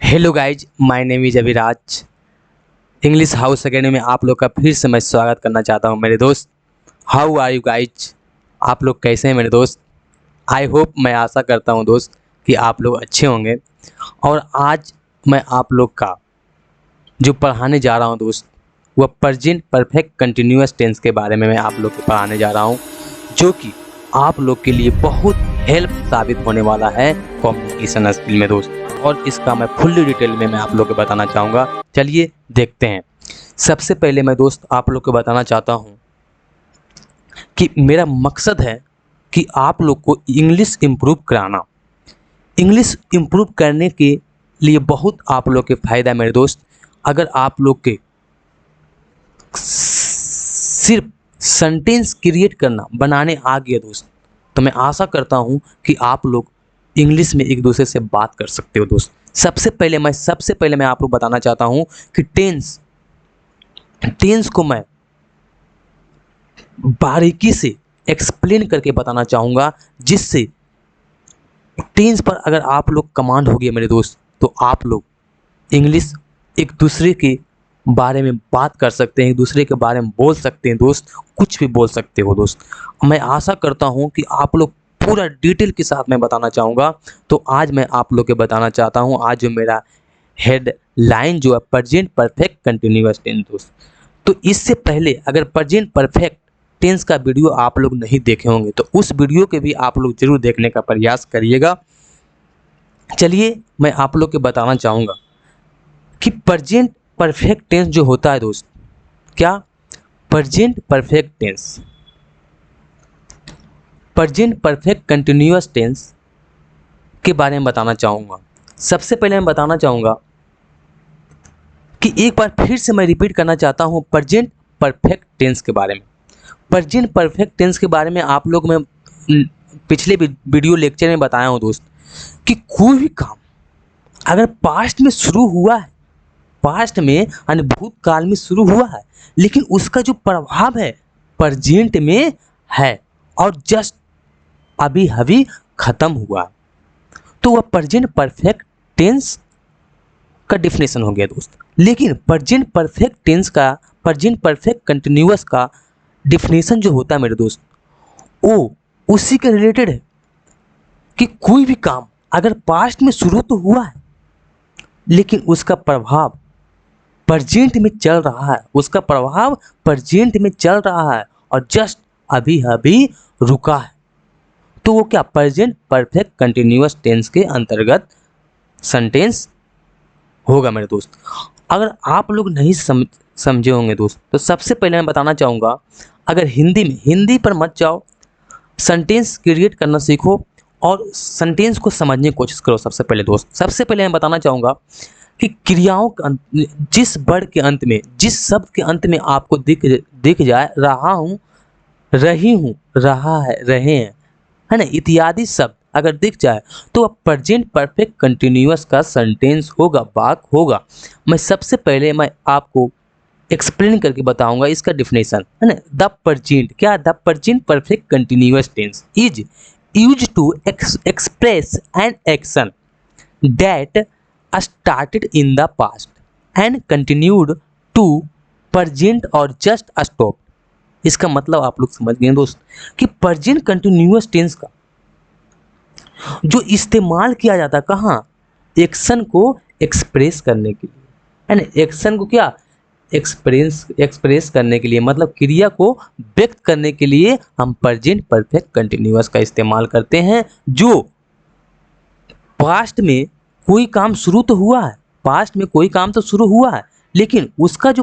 Hello guys, my name is Abhiraj. English house academy में आप लोग का फिर से मैं स्वागत करना चाहता हूं मेरे दोस्त। How are you guys? आप लोग कैसे हैं मेरे दोस्त? आई होप, मैं आशा करता हूं दोस्त कि आप लोग अच्छे होंगे। और आज मैं आप लोग का जो पढ़ाने जा रहा हूं दोस्त, वह प्रेजेंट परफेक्ट कंटिन्यूअस टेंस के बारे में मैं आप लोग को पढ़ाने जा रहा हूं, जो कि आप लोग के लिए बहुत हेल्प साबित होने वाला है कम्युनिकेशन स्किल में दोस्त। और इसका मैं फुल्ली डिटेल में मैं आप लोग को बताना चाहूँगा। चलिए देखते हैं। सबसे पहले मैं दोस्त आप लोग को बताना चाहता हूँ कि मेरा मकसद है कि आप लोग को इंग्लिश इम्प्रूव कराना। इंग्लिश इम्प्रूव करने के लिए बहुत आप लोग के फ़ायदा है मेरे दोस्त। अगर आप लोग के सिर्फ सेंटेंस क्रिएट करना बनाने आ गया दोस्त, तो मैं आशा करता हूँ कि आप लोग इंग्लिश में एक दूसरे से बात कर सकते हो दोस्त। सबसे पहले मैं आप लोग बताना चाहता हूँ कि टेंस को मैं बारीकी से एक्सप्लेन करके बताना चाहूँगा, जिससे टेंस पर अगर आप लोग कमांड हो गया मेरे दोस्त, तो आप लोग इंग्लिश एक दूसरे के बारे में बात कर सकते हैं, एक दूसरे के बारे में बोल सकते हैं दोस्त, कुछ भी बोल सकते हो दोस्त। मैं आशा करता हूं कि आप लोग पूरा डिटेल के साथ मैं बताना चाहूँगा। तो आज मैं आप लोग के बताना चाहता हूं, आज जो मेरा हेड लाइन जो है प्रेजेंट परफेक्ट कंटिन्यूअस टेंस दोस्त। तो इससे पहले अगर प्रेजेंट परफेक्ट टेंस का वीडियो आप लोग नहीं देखे होंगे, तो उस वीडियो के भी आप लोग जरूर देखने का प्रयास करिएगा। चलिए मैं आप लोग के बताना चाहूँगा कि प्रेजेंट परफेक्ट टेंस जो होता है दोस्त, क्या present perfect tense, present perfect continuous tense के बारे में बताना चाहूँगा। सबसे पहले मैं बताना चाहूँगा कि एक बार फिर से मैं रिपीट करना चाहता हूँ प्रेजेंट परफेक्ट टेंस के बारे में। प्रेजेंट परफेक्ट टेंस के बारे में आप लोग मैं पिछले वीडियो लेक्चर में बताया हूँ दोस्त कि कोई भी काम अगर पास्ट में शुरू हुआ है, पास्ट में यानी भूतकाल में शुरू हुआ है, लेकिन उसका जो प्रभाव है प्रेजेंट में है और जस्ट अभी अभी खत्म हुआ, तो वह प्रेजेंट परफेक्ट टेंस का डिफिनेशन हो गया दोस्त। लेकिन प्रेजेंट परफेक्ट टेंस का, प्रेजेंट परफेक्ट कंटिन्यूअस का डिफिनेशन जो होता है मेरे दोस्त, वो उसी के रिलेटेड है कि कोई भी काम अगर पास्ट में शुरू तो हुआ है, लेकिन उसका प्रभाव प्रेजेंट में चल रहा है, उसका प्रभाव प्रेजेंट में चल रहा है और जस्ट अभी अभी रुका है, तो वो क्या प्रेजेंट परफेक्ट कंटिन्यूअस टेंस के अंतर्गत सेंटेंस होगा मेरे दोस्त। अगर आप लोग नहीं समझे होंगे दोस्त, तो सबसे पहले मैं बताना चाहूँगा, अगर हिंदी पर मत जाओ, सेंटेंस क्रिएट करना सीखो और सेंटेंस को समझने की कोशिश करो। सबसे पहले दोस्त, सबसे पहले मैं बताना चाहूँगा कि क्रियाओं के अंत, जिस वर्ड के अंत में, जिस शब्द के अंत में आपको दिख जाए रहा हूँ, रही हूँ, रहा है, रहे हैं, है ना, इत्यादि शब्द अगर दिख जाए, तो वह प्रेजेंट परफेक्ट कंटिन्यूअस का सेंटेंस होगा, वाक्य होगा। मैं आपको एक्सप्लेन करके बताऊंगा इसका डिफिनेशन, है ना। द प्रेजेंट, क्या the present perfect continuous tense is used to express an action that started in the past and continued to present और just stopped। इसका मतलब आप लोग समझ गए दोस्त कि प्रेजेंट कंटिन्यूअस टेंस का जो इस्तेमाल किया जाता है कहाँ, एक्शन को एक्सप्रेस करने के लिए, है ना। एक्शन को क्या एक्सप्रेस करने के लिए, मतलब क्रिया को व्यक्त करने के लिए हम प्रेजेंट परफेक्ट कंटिन्यूअस का इस्तेमाल करते हैं। जो पास्ट में कोई काम शुरू तो हुआ है, पास्ट में कोई काम तो शुरू हुआ है, लेकिन उसका जो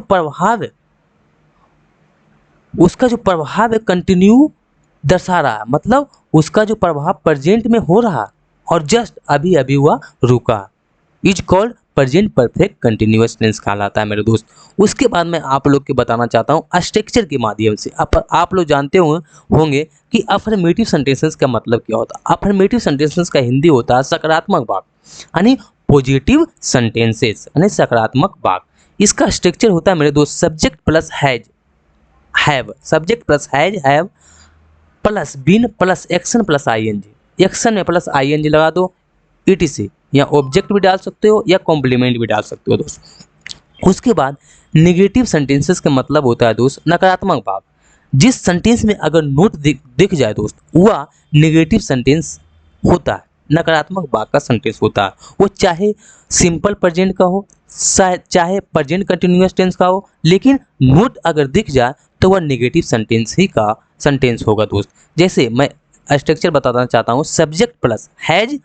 प्रभाव है कंटिन्यू दर्शा रहा है, मतलब उसका जो प्रभाव प्रेजेंट में हो रहा और जस्ट अभी अभी हुआ रुका, is called present perfect continuous tense कहलाता है मेरे दोस्त। उसके बाद मैं आप लोग के बताना चाहता हूँ स्ट्रक्चर के माध्यम से। आप लोग जानते होंगे कि अफर्मेटिव सेंटेंसेस का मतलब क्या होता है। अफर्मेटिव सेंटेंसेस का हिंदी होता है सकारात्मक वाक्य, यानी पॉजिटिव सेंटेंसेस, यानी सकारात्मक वाक्य। इसका स्ट्रक्चर होता है मेरे दोस्त subject plus has, have, subject plus have plus been plus action plus ING. Action में प्लस आईएनजी लगा दो, etc, या ऑब्जेक्ट भी डाल सकते हो या कॉम्प्लीमेंट भी डाल सकते हो दोस्त। उसके बाद नेगेटिव सेंटेंसेस का मतलब होता है दोस्त नकारात्मक भाग। जिस सेंटेंस में अगर नोट दिख जाए दोस्त वह नेगेटिव सेंटेंस होता है, नकारात्मक भाग का सेंटेंस होता है। वो चाहे सिंपल प्रेजेंट का हो, चाहे प्रेजेंट कंटिन्यूअस टेंस का हो, लेकिन नोट अगर दिख जाए तो वह नेगेटिव सेंटेंस ही का सेंटेंस होगा दोस्त। जैसे मैं स्ट्रक्चर बताना चाहता हूँ, subject plus has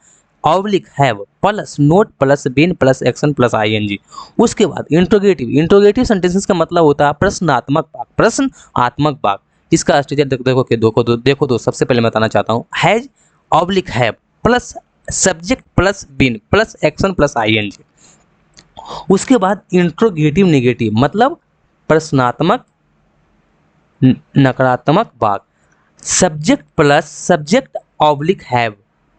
oblique have plus not plus been plus action plus ING. उसके बाद इंट्रोगेटिव सेंटेंसेस का मतलब होता है प्रश्नात्मक भाग, प्रश्नात्मक भाग। इसका स्ट्रक्चर देखो तो सबसे पहले मैं बताना चाहता हूँ, has oblique have plus subject plus been plus action plus ING. उसके बाद इंट्रोगेटिव नेगेटिव मतलब प्रश्नात्मक नकारात्मक भाग, subject plus subject oblique have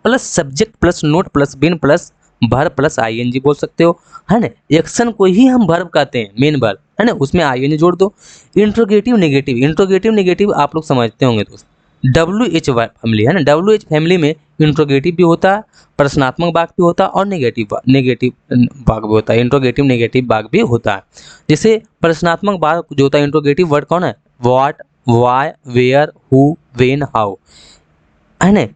plus subject plus not plus been plus verb plus ING बोल सकते हो, है ना। एक्शन को ही हम वर्ब कहते हैं, मेन वर्ब, है ना, उसमें आईएनजी जोड़ दो। इंट्रोगेटिव नेगेटिव आप लोग समझते होंगे दोस्त, WH फैमिली, है ना, WH फैमिली में इंट्रोगेटिव भी होता है, प्रश्नात्मक भाग भी होता है और नेगेटिव भाग भी होता है, इंट्रोगेटिव नेगेटिव भाग भी होता है। जैसे प्रश्नात्मक भाग जो होता है इंट्रोगेटिव वर्ड कौन है, what, why, where, who, when, how, है ना।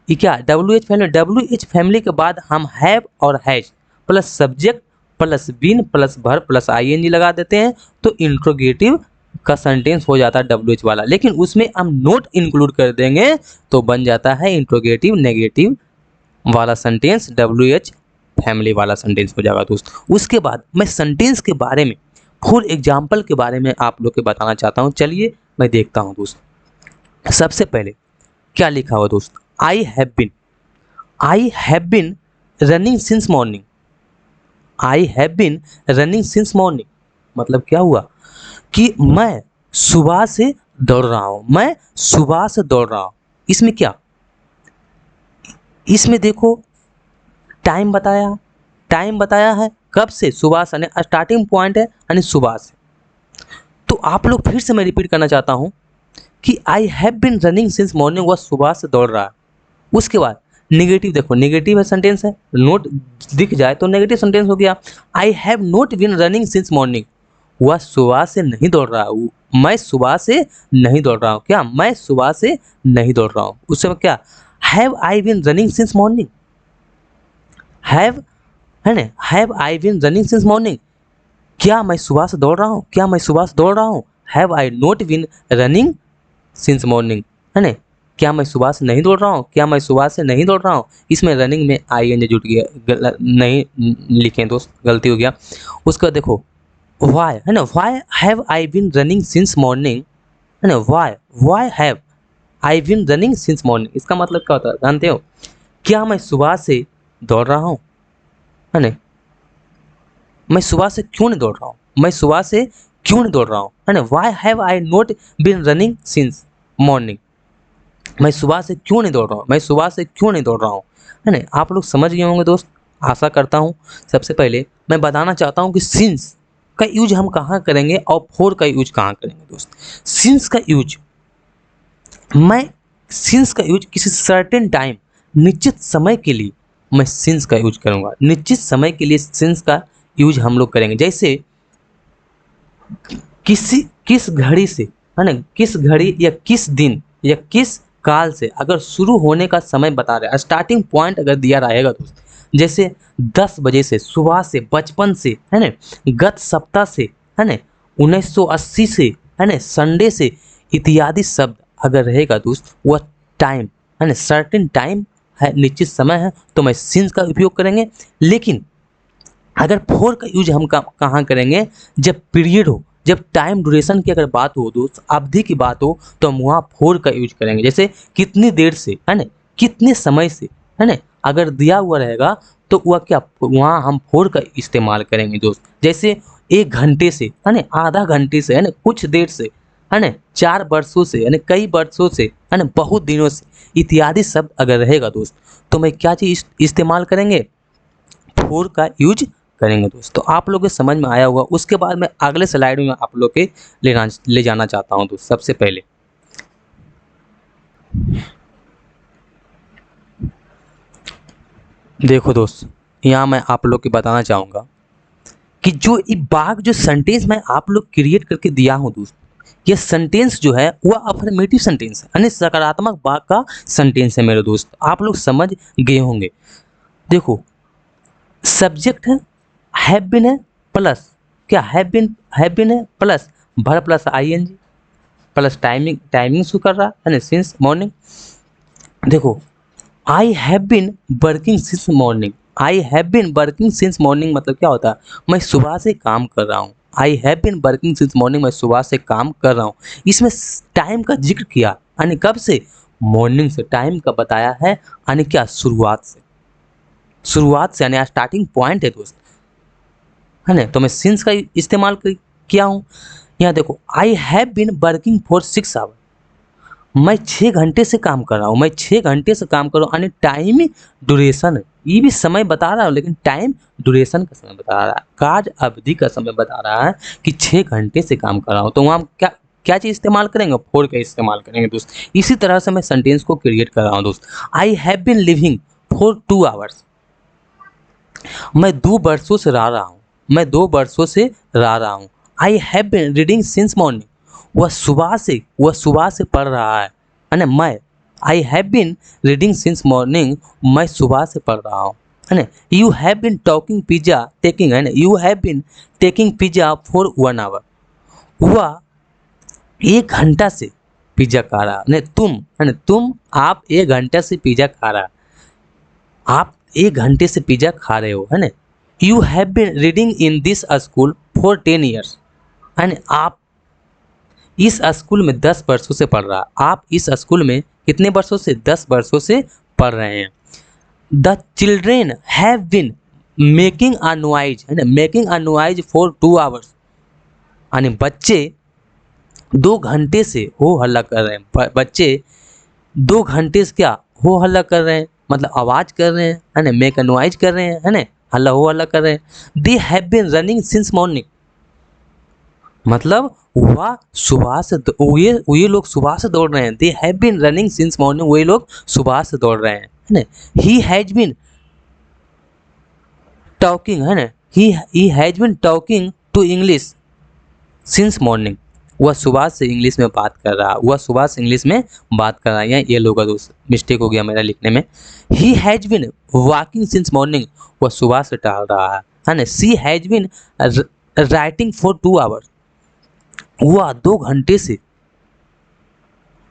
ये क्या WH फैमिली के बाद हम हैव और has plus subject plus been plus verb plus ING लगा देते हैं तो इंट्रोगेटिव का सेंटेंस हो जाता है WH वाला। लेकिन उसमें हम नोट इंक्लूड कर देंगे तो बन जाता है इंट्रोगेटिव नेगेटिव वाला सेंटेंस, WH फैमिली वाला सेंटेंस हो जाएगा दोस्त। उसके बाद मैं सेंटेंस के बारे में फॉर एग्जाम्पल के बारे में आप लोग को बताना चाहता हूँ। चलिए मैं देखता हूँ दोस्त। सबसे पहले क्या लिखा हुआ दोस्त, I have been running since morning. I have been running since morning मतलब क्या हुआ कि मैं सुबह से दौड़ रहा हूं, मैं सुबह से दौड़ रहा हूं। इसमें क्या, इसमें देखो टाइम बताया है कब से, सुबह से, यानी स्टार्टिंग पॉइंट है यानी सुबह से। तो आप लोग फिर से मैं रिपीट करना चाहता हूं कि I have been running since morning, वह सुबह से दौड़ रहा है। उसके बाद नेगेटिव देखो, नेगेटिव है सेंटेंस है, नोट दिख जाए तो नेगेटिव सेंटेंस हो गया। आई have not been running since morning, वह सुबह से नहीं दौड़ रहा, मैं सुबह से नहीं दौड़ रहा हूँ। क्या, मैं सुबह से नहीं दौड़ रहा हूँ। उससे क्या, have I been running since morning, have, है ना, have I been running since morning, क्या मैं सुबह से दौड़ रहा हूँ, क्या मैं सुबह से दौड़ रहा हूँ। Have I not been running since morning, है ना, क्या मैं सुबह से नहीं दौड़ रहा हूँ, क्या मैं सुबह से नहीं दौड़ रहा हूँ। इसमें रनिंग में आईएनजी जुट गया, नहीं लिखें दोस्त, गलती हो गया। उसका देखो वाई, है ना, why have I been running since morning, है ना, why have I been running since morning. इसका मतलब क्या होता है जानते हो, क्या मैं सुबह से दौड़ रहा हूँ, है ना, मैं सुबह से क्यों नहीं दौड़ रहा हूँ, मैं सुबह से क्यों नहीं दौड़ रहा हूँ, है ना। Why have I not been running since morning, मैं सुबह से क्यों नहीं दौड़ रहा हूँ, मैं सुबह से क्यों नहीं दौड़ रहा हूँ, है ना। आप लोग समझ गए होंगे दोस्त, आशा करता हूँ। सबसे पहले मैं बताना चाहता हूँ कि सिंस का यूज हम कहाँ करेंगे और फॉर का यूज कहाँ करेंगे दोस्त। सिंस का यूज, मैं सिंस का यूज किसी सर्टेन टाइम, निश्चित समय के लिए मैं सिंस का यूज करूँगा, निश्चित समय के लिए सिंस का यूज हम लोग करेंगे। जैसे किस घड़ी से, है ना, किस घड़ी या किस दिन या किस काल से अगर शुरू होने का समय बता रहा है, स्टार्टिंग पॉइंट अगर दिया रहेगा दोस्त, जैसे 10 बजे से, सुबह से, बचपन से, है ना, गत सप्ताह से, है ना, 1980 से, है ना, संडे से, इत्यादि शब्द अगर रहेगा दोस्त, वह टाइम, है ना, सर्टेन टाइम है, निश्चित समय है, तो मैं सिंस का उपयोग करेंगे। लेकिन अगर फोर का यूज हम कहाँ करेंगे, जब पीरियड हो, जब टाइम ड्यूरेशन की अगर बात हो दोस्त, अवधि की बात हो, तो हम वहाँ फोर का यूज करेंगे। जैसे कितनी देर से, है ना, कितने समय से, है ना, अगर दिया हुआ रहेगा तो वह क्या, वहाँ हम फोर का इस्तेमाल करेंगे दोस्त। जैसे 1 घंटे से, है ना, आधा घंटे से, है ना, कुछ देर से, है ना, 4 वर्षों से, यानी कई वर्षों से, है ना, बहुत दिनों से, इत्यादि शब्द अगर रहेगा दोस्त, तो मैं क्या चीज़ इस्तेमाल करेंगे, फोर का यूज करेंगे दोस्त। तो आप लोगों के समझ में आया होगा। उसके बाद मैं अगले स्लाइड में आप लोग के ले जाना चाहता हूं दोस्त। सबसे पहले देखो दोस्त, यहाँ मैं आप लोग को बताना चाहूँगा कि जो ये बाग जो सेंटेंस मैं आप लोग क्रिएट करके दिया हूँ दोस्त, ये सेंटेंस जो है वह अफर्मेटिव सेंटेंस है, यानी सकारात्मक बाग का सेंटेंस है मेरे दोस्त, आप लोग समझ गए होंगे। देखो, सब्जेक्ट हैव बीन है प्लस क्या, हैव बीन है plus verb plus ING plus timing, timing show कर रहा है ना, सिंस मॉर्निंग। देखो, I have been working since morning, I have been working since morning मतलब क्या होता है, मैं सुबह से काम कर रहा हूँ। I have been working since morning, मैं सुबह से काम कर रहा हूँ। इसमें टाइम का जिक्र किया, यानी कब से, मॉर्निंग से, टाइम का बताया है, यानी क्या, शुरुआत से, शुरुआत से, यानी स्टार्टिंग पॉइंट है दोस्त, है ना। तो मैं सिंस का इस्तेमाल किया हूँ। यहाँ देखो, I have been working for 6 hour, मैं 6 घंटे से काम कर रहा हूँ, मैं 6 घंटे से काम कर रहा हूँ, यानी टाइम ड्यूरेशन, ये भी समय बता रहा हूँ लेकिन टाइम ड्यूरेशन का समय बता रहा है, कार्य अवधि का समय बता रहा है कि 6 घंटे से काम कर रहा हूँ। तो वहाँ क्या क्या चीज़ इस्तेमाल करेंगे, फोर का इस्तेमाल करेंगे दोस्त। इसी तरह से मैं सेंटेंस को क्रिएट कर रहा हूँ दोस्त। I have been living for 2 hours, मैं 2 वर्षों से रह रहा हूँ, मैं 2 वर्षों से रह रहा हूँ। I have been reading since morning, वह सुबह से पढ़ रहा है ना। मैं, I have been reading since morning, मैं सुबह से पढ़ रहा हूँ, है ना। You have been talking pizza taking, है ना, you have been taking pizza for 1 hour, वह 1 घंटा से पिज्जा खा रहा है। तुम, है ना, तुम, आप 1 घंटा से पिज्जा खा रहा, आप 1 घंटे से पिज्जा खा रहे हो, है ना। You have been reading in this school for 10 years, है ना, आप इस स्कूल में 10 वर्षों से पढ़ रहा, आप इस स्कूल में कितने वर्षों से, 10 वर्षों से पढ़ रहे हैं। The children have been making a noise, है ना, making a noise for 2 hours, यानी बच्चे 2 घंटे से हो हल्ला कर रहे हैं, बच्चे 2 घंटे से क्या, हो हल्ला कर रहे हैं, मतलब आवाज कर रहे हैं, है ना, मेक अ नॉइज कर रहे हैं, है ना, हल्ला हो हल्ला कर रहे हैं। They have been running since morning, मतलब वह सुबह से ये लोग सुबह से दौड़ रहे हैं। They have been running since morning, वही लोग सुबह से दौड़ रहे हैं, है ना। ही हैज बीन टॉकिंग, है ना, he has been talking to English since morning, वह सुबह से इंग्लिश में बात कर रहा, वह सुबह से इंग्लिश में बात कर रहा है। ये लोग का दोस्त मिस्टेक हो गया मेरा लिखने में। He has been walking since morning, वह सुबह से टहल रहा है ना। She has been writing for 2 hours, वह 2 घंटे से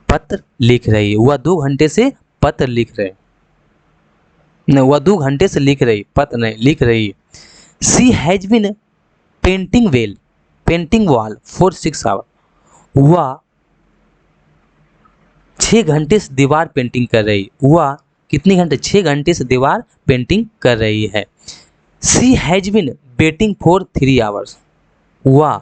पत्र लिख रही है, वह 2 घंटे से पत्र लिख रहे, नहीं, वह 2 घंटे से लिख रही, पत्र नहीं, लिख रही है। She has been painting wall for 6 hour, वह 6 घंटे से दीवार पेंटिंग कर रही, वह कितने घंटे, 6 घंटे से दीवार पेंटिंग कर रही है। She has been waiting for 3 hours, वह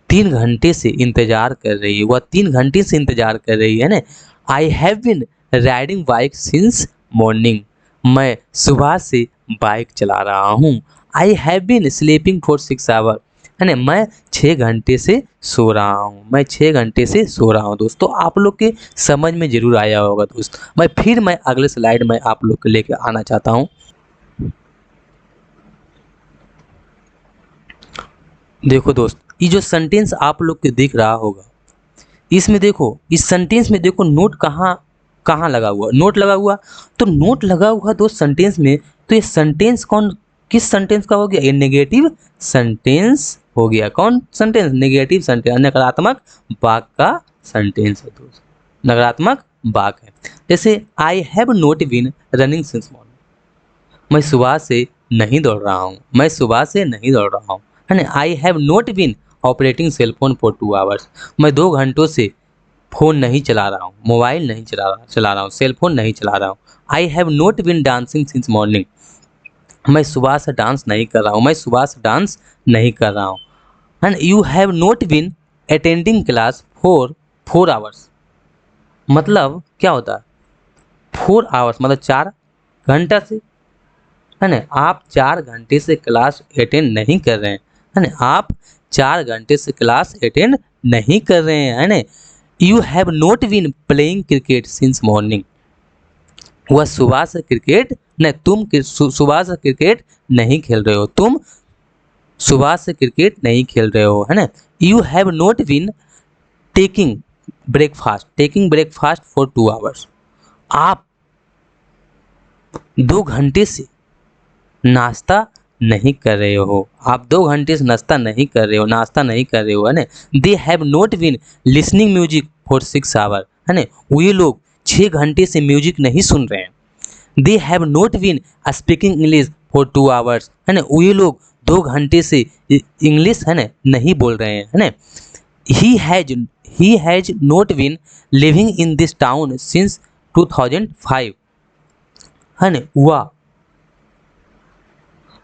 3 घंटे से इंतजार कर रही है, वह 3 घंटे से इंतजार कर रही है ना। I have been riding bike since morning, मैं सुबह से बाइक चला रहा हूँ। I have been sleeping for 6 hour, है ना, मैं 6 घंटे से सो रहा हूँ, मैं 6 घंटे से सो रहा हूँ। दोस्तों, आप लोग के समझ में जरूर आया होगा दोस्त। मैं अगले स्लाइड में आप लोग को लेकर आना चाहता हूँ। देखो दोस्त, ये जो सेंटेंस आप लोग को दिख रहा होगा, इसमें देखो, इस सेंटेंस में देखो नोट कहाँ कहाँ लगा हुआ, नोट लगा हुआ, तो नोट लगा हुआ दोस्त सेंटेंस में। तो ये सेंटेंस कौन, किस सेंटेंस का हो गया, ये नेगेटिव सेंटेंस हो गया। कौन सेंटेंस, नेगेटिव सेंटेंस, नकारात्मक वाक्य का सेंटेंस है दोस्त, नकारात्मक वाक्य है। जैसे I have not been running since morning, मैं सुबह से नहीं दौड़ रहा हूँ, मैं सुबह से नहीं दौड़ रहा हूँ, है ना। I have not been operating cell phone for 2 hours, मैं 2 घंटों से फ़ोन नहीं चला रहा हूँ, मोबाइल नहीं चला रहा हूँ, सेल फोन नहीं चला रहा हूँ। I have not been dancing since morning, मैं सुबह से डांस नहीं कर रहा हूँ, मैं सुबह से डांस नहीं कर रहा हूँ, है ना। You have not been attending class for 4 hours, मतलब क्या होता है, 4 आवर्स मतलब 4 घंटा से, है ना, आप 4 घंटे से क्लास अटेंड नहीं कर रहे हैं, है ना, आप 4 घंटे से क्लास अटेंड नहीं कर रहे हैं, है ना। You have not been playing cricket since morning, वह सुबह से क्रिकेट नहीं, तुम सुबह से क्रिकेट नहीं खेल रहे हो, तुम सुबह से क्रिकेट नहीं खेल रहे हो, है ना। You have not been taking breakfast for 2 hours, आप 2 घंटे से नाश्ता नहीं कर रहे हो, आप 2 घंटे से नाश्ता नहीं कर रहे हो, है ना। They have not been listening music for 6 hour, है ना, ये लोग 6 घंटे से म्यूजिक नहीं सुन रहे हैं। They have not been speaking English for 2 hours, है ना, ये लोग 2 घंटे से इंग्लिश, है ना, नहीं बोल रहे हैं, है ना। He has not been living in this town since 2005, है ना, वह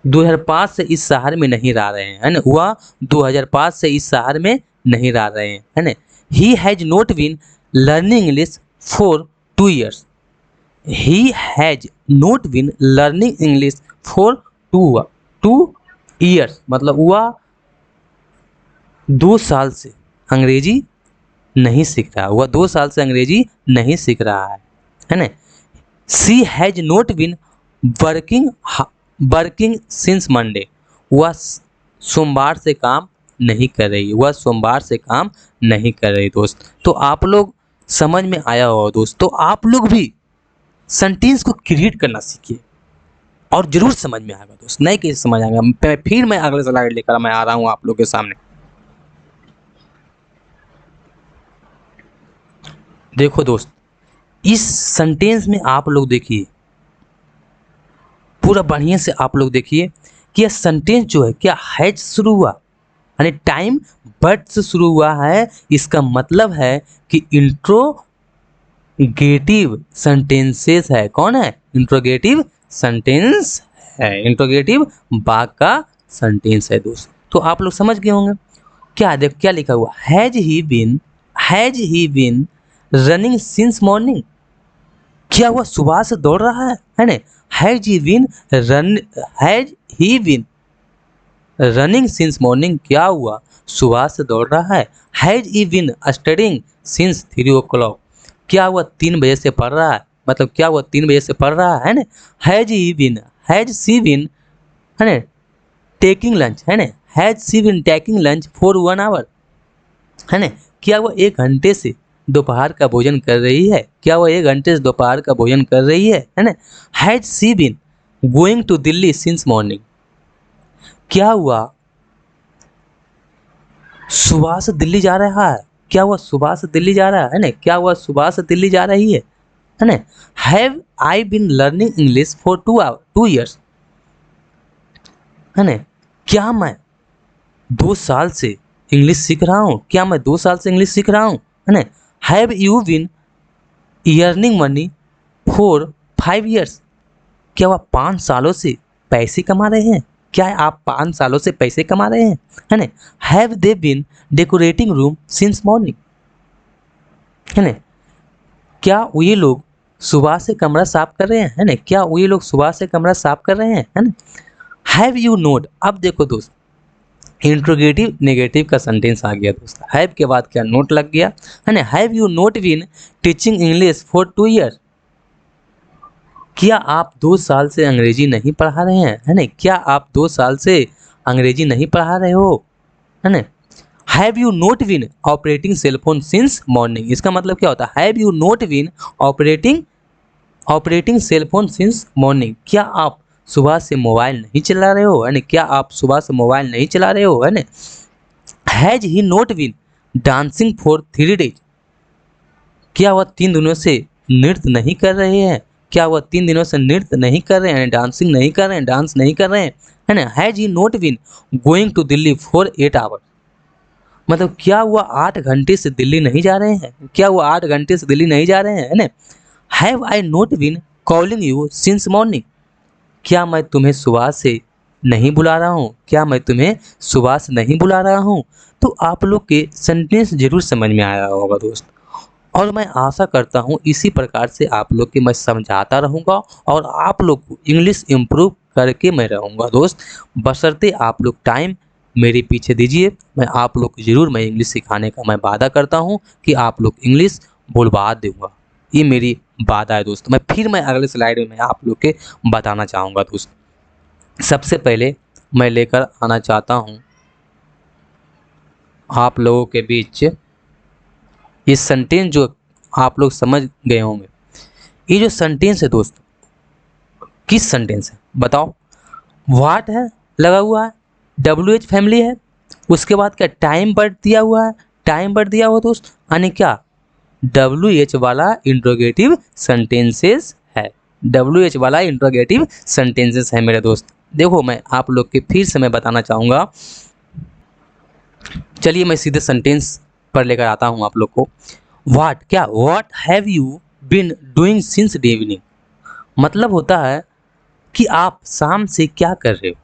2005 से इस शहर में नहीं रह रहे हैं, है ना, वह 2005 से इस शहर में नहीं रह रहे हैं, है ना। He has not been learning English for 2 years, he has not been learning English for 2 years, मतलब वह 2 साल से अंग्रेजी नहीं सीख रहा, वह 2 साल से अंग्रेजी नहीं सीख रहा है ना। She has not been working since Monday, वह सोमवार से काम नहीं कर रही, वह सोमवार से काम नहीं कर रही दोस्त। तो आप लोग समझ में आया होगा दोस्त, तो आप लोग भी सेंटेंस को क्रिएट करना सीखिए और जरूर समझ में आएगा दोस्त, नहीं कैसे समझ आएगा। फिर मैं अगले स्लाइड लेकर मैं आ रहा हूँ आप लोग के सामने। देखो दोस्त, इस सेंटेंस में आप लोग देखिए, पूरा बढ़िया से आप लोग देखिए कि यह सेंटेंस जो है क्या हैज शुरू हुआ, यानी टाइम बट से शुरू हुआ है। इसका मतलब है कि इंट्रोगेटिव सेंटेंसेस है। कौन है? इंट्रोगेटिव सेंटेंस है, इंट्रोगेटिव भाग का सेंटेंस है दोस्त। तो आप लोग समझ गए होंगे। क्या लिखा हुआ, has he been running since morning, क्या हुआ सुबह से दौड़ रहा है ना। Has he been running since morning, क्या हुआ सुबह से दौड़ रहा है। Has he been studying since 3 o'clock, क्या हुआ 3 बजे से पढ़ रहा है, मतलब क्या हुआ 3 बजे से पढ़ रहा है ना। हैज सी बीन, है ना, टेकिंग लंच, है ना, has she been taking lunch for 1 hour, है ना, क्या वो 1 घंटे से दोपहर का भोजन कर रही है, क्या वो 1 घंटे से दोपहर का भोजन कर रही है ना। Has she been going to Delhi since morning, क्या हुआ सुबह से दिल्ली जा रहा है, क्या हुआ सुबह से दिल्ली जा रहा है ना, क्या हुआ सुबह से दिल्ली जा रही है ना। Have I been learning English for 2 years, है ना, क्या मैं 2 साल से इंग्लिश सीख रहा हूँ, क्या मैं 2 साल से इंग्लिश सीख रहा हूँ, है ना। Have you been earning money for 5 years, क्या वह 5 सालों से पैसे कमा रहे हैं, क्या आप 5 सालों से पैसे कमा रहे हैं, है ना। Have they been decorating room since morning, है ना, क्या ये लोग सुबह से कमरा साफ कर रहे हैं, है ना, क्या ये लोग सुबह से कमरा साफ कर रहे हैं, है ना। हैव यू नोट, अब देखो दोस्त इंट्रोगेटिव नेगेटिव का सेंटेंस आ गया दोस्त। हैव के बाद क्या नोट लग गया, है ना। Have you not been teaching English for 2 years, क्या आप 2 साल से अंग्रेजी नहीं पढ़ा रहे हैं, है ना, क्या आप 2 साल से अंग्रेजी नहीं पढ़ा रहे हो, है ना। Have you not been operating cellphone since morning, इसका मतलब क्या होता है, have you not been operating cellphone since morning, क्या आप सुबह से मोबाइल नहीं चला रहे हो, है ना, क्या आप सुबह से मोबाइल नहीं चला रहे हो, है ना। Has he not been dancing for 3 days, क्या वह 3 दिनों से नृत्य नहीं कर रहे हैं, क्या वह 3 दिनों से नृत्य नहीं कर रहे हैं, डांसिंग नहीं कर रहे हैं, डांस नहीं कर रहे हैं, है ना। Has he not been going to Delhi for 8 hours, मतलब क्या वह 8 घंटे से दिल्ली नहीं जा रहे हैं, क्या वह 8 घंटे से दिल्ली नहीं जा रहे हैं, है ना। Have I not been calling you since morning, क्या मैं तुम्हें सुबह से नहीं बुला रहा हूँ, क्या मैं तुम्हें सुबह से नहीं बुला रहा हूँ। तो आप लोग के सेंटेंस जरूर समझ में आया होगा दोस्त, और मैं आशा करता हूँ इसी प्रकार से आप लोग के मैं समझाता रहूँगा और आप लोग को इंग्लिश इम्प्रूव करके मैं रहूँगा दोस्त, बशर्ते आप लोग टाइम मेरे पीछे दीजिए। मैं आप लोग को ज़रूर मैं इंग्लिश सिखाने का मैं वादा करता हूँ कि आप लोग इंग्लिश बोलवा दूँगा। ये मेरी वादा है दोस्त। मैं अगले स्लाइड में मैं आप लोग के बताना चाहूँगा दोस्त। सबसे पहले मैं लेकर आना चाहता हूँ आप लोगों के बीच ये सेंटेंस जो आप लोग समझ गए होंगे। ये जो सेंटेंस है दोस्त, किस सेंटेंस है बताओ? व्हाट है लगा हुआ है, WH फैमिली है, उसके बाद क्या टाइम वर्ड दिया हुआ है, टाइम वर्ड दिया हुआ दोस्त, यानी क्या WH वाला इंट्रोगेटिव सेंटेंसेस है। WH वाला इंट्रोगेटिव सेंटेंसेस है मेरे दोस्त। देखो मैं आप लोग के फिर से मैं बताना चाहूँगा। चलिए मैं सीधे सेंटेंस पर लेकर आता हूँ आप लोग को। व्हाट क्या, what have you been doing since the evening, मतलब होता है कि आप शाम से क्या कर रहे हो।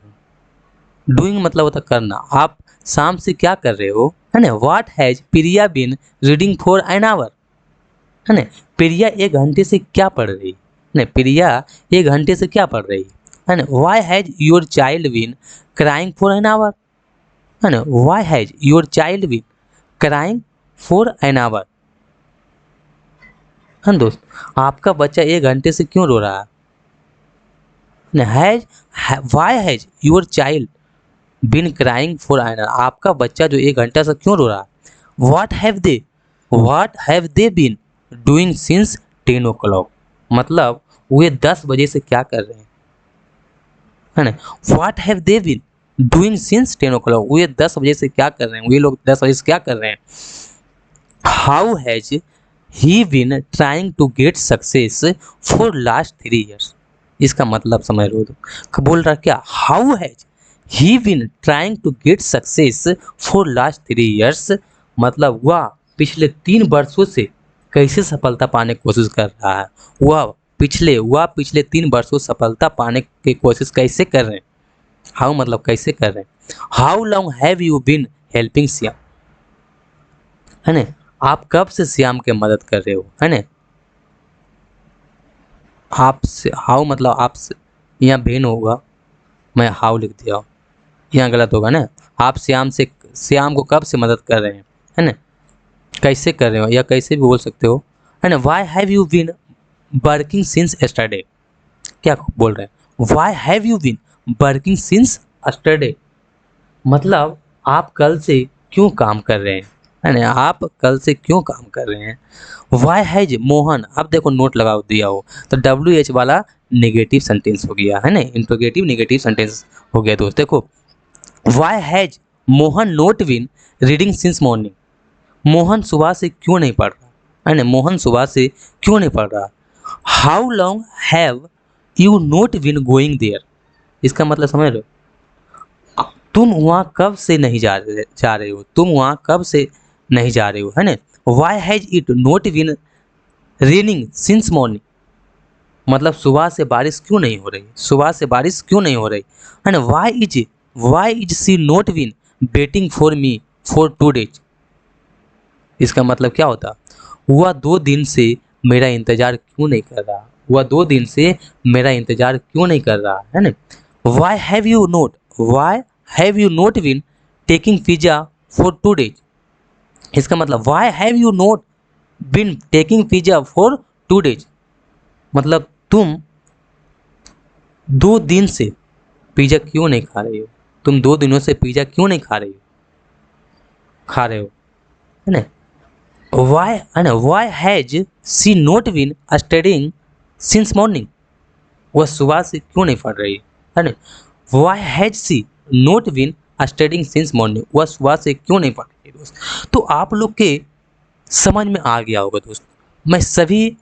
डूइंग मतलब होता है करना, आप शाम से क्या कर रहे हो, है ना। What has Priya been reading for an hour, है ना। प्रिया 1 घंटे से क्या पढ़ रही है, प्रिया 1 घंटे से क्या पढ़ रही है ना। Why has your child been crying for an hour, है ना। Why has your child been crying for an hour, है दोस्त, आपका बच्चा 1 घंटे से क्यों रो रहा है। Has, why has your child been crying for an hour, आपका बच्चा जो 1 घंटा से क्यों रो रहा है। What have they been doing since 10 o'clock, मतलब वे 10 बजे से क्या कर रहे हैं, है ना। What have they been doing since 10 o'clock, वे 10 बजे से क्या कर रहे हैं, वे लोग 10 बजे से क्या कर रहे हैं। How has he been trying to get success for last 3 years, इसका मतलब समझ लो तो बोल रहा क्या, how has he been trying to get success for last 3 years, मतलब वह पिछले 3 वर्षों से कैसे सफलता पाने की कोशिश कर रहा है। वह पिछले 3 वर्षों सफलता पाने की कोशिश कैसे कर रहे हैं। हाउ मतलब कैसे कर रहे हैं। How long have you been helping Shyam, है ना, आप कब से श्याम के मदद कर रहे हो, है ना। आपसे, हाउ मतलब आपसे, यहाँ भेन होगा, मैं हाउ लिख दिया हूँ, यहाँ गलत होगा ना। आप श्याम को कब से मदद कर रहे हैं, है ना, कैसे कर रहे हो, या कैसे भी बोल सकते हो, है ना। Why have you been working since yesterday, क्या बोल रहे हैं, why have you been working since yesterday, मतलब आप कल से क्यों काम कर रहे हैं, है ना, आप कल से क्यों काम कर रहे हैं। वाई हैज मोहन, अब देखो नोट लगा दिया हो तो WH वाला नेगेटिव सेंटेंस हो गया, है ना, इंट्रोगेटिव नेगेटिव सेंटेंस हो गया दोस्त। देखो why has Mohan not been reading since morning, Mohan सुबह से क्यों नहीं पढ़ रहा, है ना, मोहन सुबह से क्यों नहीं पढ़ रहा। How long have you not been going there, इसका मतलब समझ लो, तुम वहाँ कब से नहीं जा रहे हो, तुम वहाँ कब से नहीं जा रहे हो, है ना। Why has it not been raining since morning, मतलब सुबह से बारिश क्यों नहीं हो रही, सुबह से बारिश क्यों नहीं हो रही, है ना। Why is she not been waiting for me for 2 days, इसका मतलब क्या होता, वह 2 दिन से मेरा इंतजार क्यों नहीं कर रहा, वह 2 दिन से मेरा इंतजार क्यों नहीं कर रहा, है ना। Why have you not been taking pizza for 2 days, इसका मतलब why have you not been taking pizza for 2 days, मतलब तुम 2 दिन से पिज्जा क्यों नहीं खा रही हो, तुम 2 दिनों से पिज्जा क्यों नहीं खा रहे हो, है ना। Why has she not been studying since morning, वह सुबह से क्यों नहीं पढ़ रही है ना। Why has she not been studying since morning, वह सुबह से क्यों नहीं पढ़ रही दोस्त। तो आप लोग के समझ में आ गया होगा दोस्त, मैं सभी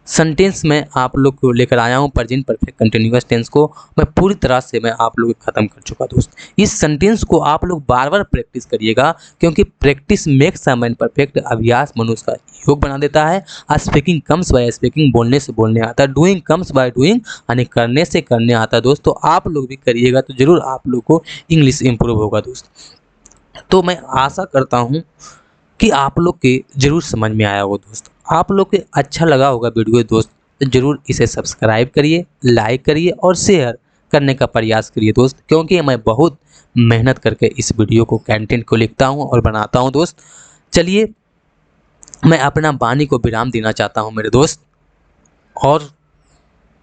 सेंटेंस में आप लोग को लेकर आया हूँ। प्रेजेंट परफेक्ट कंटिन्यूअस टेंस को मैं पूरी तरह से मैं आप लोग को ख़त्म कर चुका दोस्त। इस सेंटेंस को आप लोग बार बार प्रैक्टिस करिएगा, क्योंकि practice makes a man perfect, अभ्यास मनुष्य का योग बना देता है। स्पीकिंग कम्स बाय स्पीकिंग, बोलने से बोलने आता है। डूइंग कम्स बाय डूइंग, यानी करने से करने आता है दोस्त। तो आप लोग भी करिएगा तो जरूर आप लोग को इंग्लिश इंप्रूव होगा दोस्त। तो मैं आशा करता हूँ कि आप लोग के जरूर समझ में आया होगा दोस्त, आप लोग के अच्छा लगा होगा वीडियो दोस्त, तो जरूर इसे सब्सक्राइब करिए, लाइक करिए और शेयर करने का प्रयास करिए दोस्त, क्योंकि मैं बहुत मेहनत करके इस वीडियो को कंटेंट को लिखता हूं और बनाता हूं दोस्त। चलिए मैं अपना वाणी को विराम देना चाहता हूँ मेरे दोस्त। और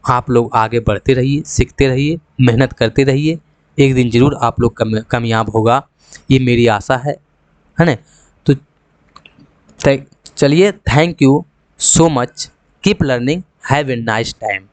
आप लोग आगे बढ़ते रहिए, सीखते रहिए, मेहनत करते रहिए, एक दिन ज़रूर आप लोग कामयाब होगा, ये मेरी आशा है ना। तो चलिए, thank you so much, keep learning, have a nice time.